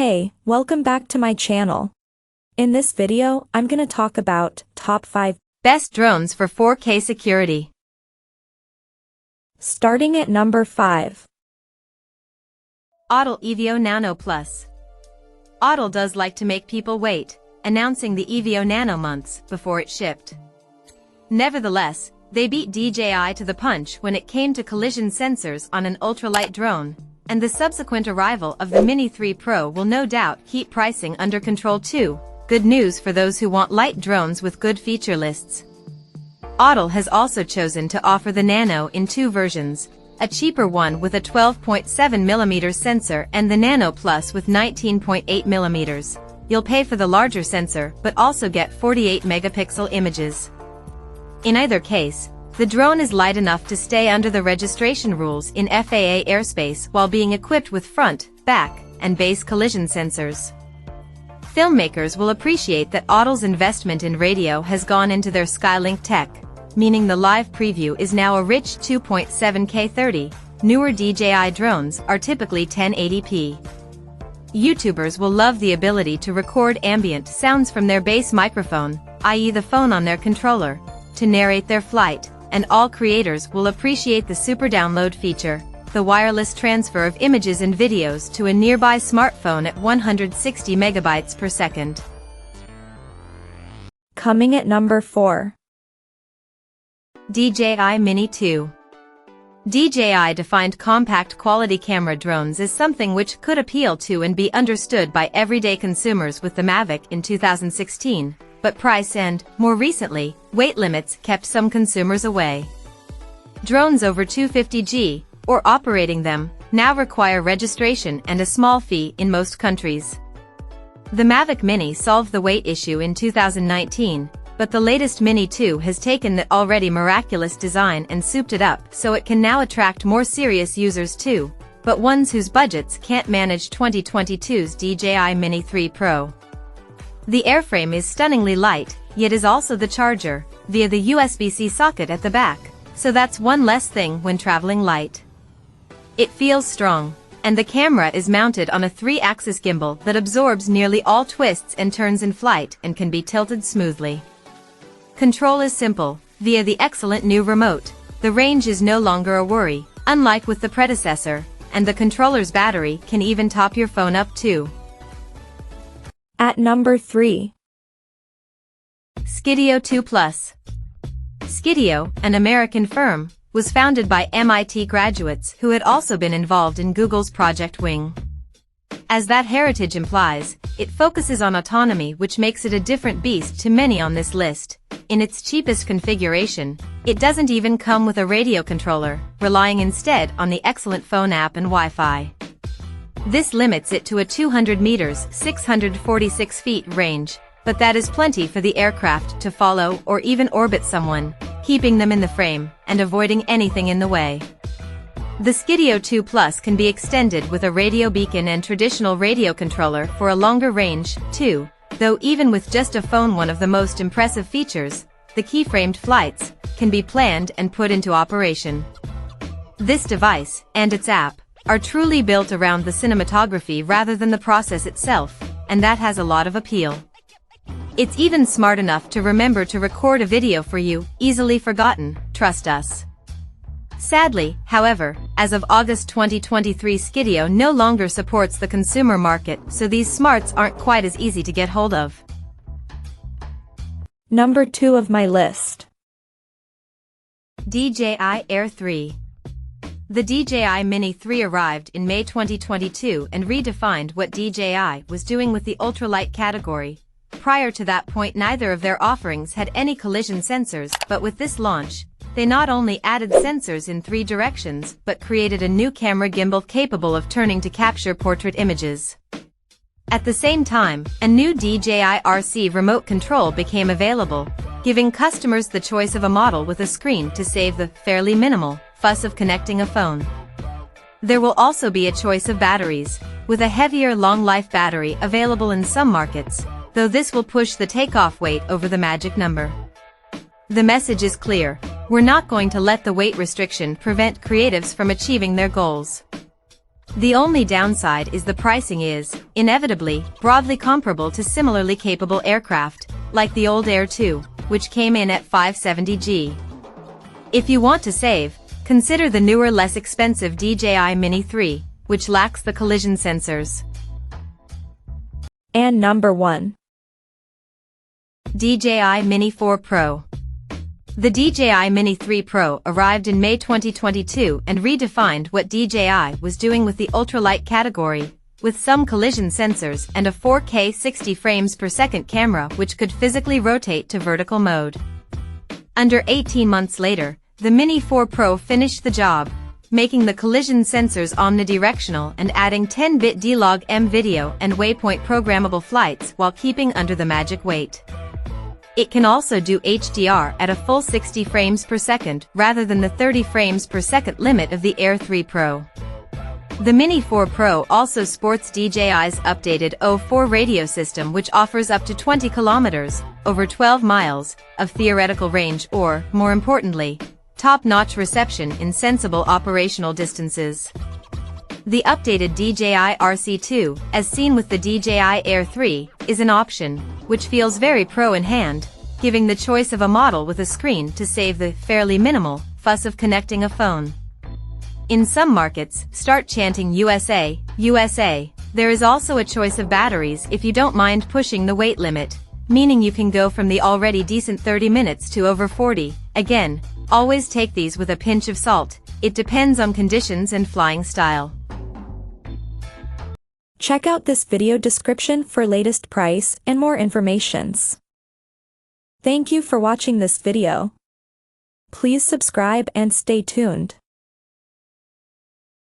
Hey, welcome back to my channel. In this video, I'm gonna talk about top 5 best drones for 4K security. Starting at number 5. Autel Evio Nano Plus. Autel does like to make people wait, announcing the Evio Nano months before it shipped. Nevertheless, they beat DJI to the punch when it came to collision sensors on an ultralight drone, and the subsequent arrival of the Mini 3 Pro will no doubt keep pricing under control too. Good news for those who want light drones with good feature lists. Autel has also chosen to offer the Nano in two versions, a cheaper one with a 12.7mm sensor and the Nano Plus with 19.8mm. You'll pay for the larger sensor but also get 48-megapixel images. In either case, the drone is light enough to stay under the registration rules in FAA airspace while being equipped with front, back, and base collision sensors. Filmmakers will appreciate that Autel's investment in radio has gone into their Skylink tech, meaning the live preview is now a rich 2.7K 30. Newer DJI drones are typically 1080p. YouTubers will love the ability to record ambient sounds from their base microphone, i.e. the phone on their controller, to narrate their flight, and all creators will appreciate the super download feature, the wireless transfer of images and videos to a nearby smartphone at 160 megabytes per second. Coming at number 4. DJI Mini 2. DJI defined compact quality camera drones as something which could appeal to and be understood by everyday consumers with the Mavic in 2016, but price and, more recently, weight limits kept some consumers away. Drones over 250G, or operating them, now require registration and a small fee in most countries. The Mavic Mini solved the weight issue in 2019, but the latest Mini 2 has taken that already miraculous design and souped it up so it can now attract more serious users too, but ones whose budgets can't manage 2022's DJI Mini 3 Pro. The airframe is stunningly light, yet is also the charger, via the USB-C socket at the back, so that's one less thing when traveling light. It feels strong, and the camera is mounted on a 3-axis gimbal that absorbs nearly all twists and turns in flight and can be tilted smoothly. Control is simple, via the excellent new remote. The range is no longer a worry, unlike with the predecessor, and the controller's battery can even top your phone up too. At number 3. Skydio 2 Plus. Skydio, an American firm, was founded by MIT graduates who had also been involved in Google's Project Wing. As that heritage implies, it focuses on autonomy, which makes it a different beast to many on this list. In its cheapest configuration, it doesn't even come with a radio controller, relying instead on the excellent phone app and Wi-Fi. This limits it to a 200 meters (646 feet) range, but that is plenty for the aircraft to follow or even orbit someone, keeping them in the frame and avoiding anything in the way. The Skydio 2 Plus can be extended with a radio beacon and traditional radio controller for a longer range, too, though even with just a phone, one of the most impressive features, the keyframed flights, can be planned and put into operation. This device, and its app, are truly built around the cinematography rather than the process itself, and that has a lot of appeal. It's even smart enough to remember to record a video for you, easily forgotten, trust us. Sadly, however, as of August 2023, Skydio no longer supports the consumer market, so these smarts aren't quite as easy to get hold of. Number 2 of my list. DJI Air 3. The DJI Mini 3 arrived in May 2022 and redefined what DJI was doing with the ultralight category. Prior to that point, neither of their offerings had any collision sensors, but with this launch, they not only added sensors in 3 directions, but created a new camera gimbal capable of turning to capture portrait images. At the same time, a new DJI RC remote control became available, giving customers the choice of a model with a screen to save the fairly minimal fuss of connecting a phone. There will also be a choice of batteries, with a heavier long-life battery available in some markets, though this will push the takeoff weight over the magic number. The message is clear: we're not going to let the weight restriction prevent creatives from achieving their goals. The only downside is the pricing is, inevitably, broadly comparable to similarly capable aircraft, like the old Air 2, which came in at $570G. If you want to save, consider the newer less expensive DJI Mini 3, which lacks the collision sensors. And number 1. DJI Mini 4 Pro. The DJI Mini 3 Pro arrived in May 2022 and redefined what DJI was doing with the ultralight category, with some collision sensors and a 4K 60 frames per second camera which could physically rotate to vertical mode. Under 18 months later, the Mini 4 Pro finished the job, making the collision sensors omnidirectional and adding 10-bit D-Log-M video and waypoint programmable flights while keeping under the magic weight. It can also do HDR at a full 60 frames per second rather than the 30 frames per second limit of the Air 3 Pro. The Mini 4 Pro also sports DJI's updated O4 radio system, which offers up to 20 kilometers, over 12 miles, of theoretical range or, more importantly, top-notch reception in sensible operational distances. The updated DJI RC2, as seen with the DJI Air 3, is an option, which feels very pro in hand, giving the choice of a model with a screen to save the fairly minimal fuss of connecting a phone. In some markets, start chanting USA, USA. There is also a choice of batteries if you don't mind pushing the weight limit, meaning you can go from the already decent 30 minutes to over 40. Again, always take these with a pinch of salt. It depends on conditions and flying style. Check out this video description for latest price and more informations. Thank you for watching this video. Please subscribe and stay tuned.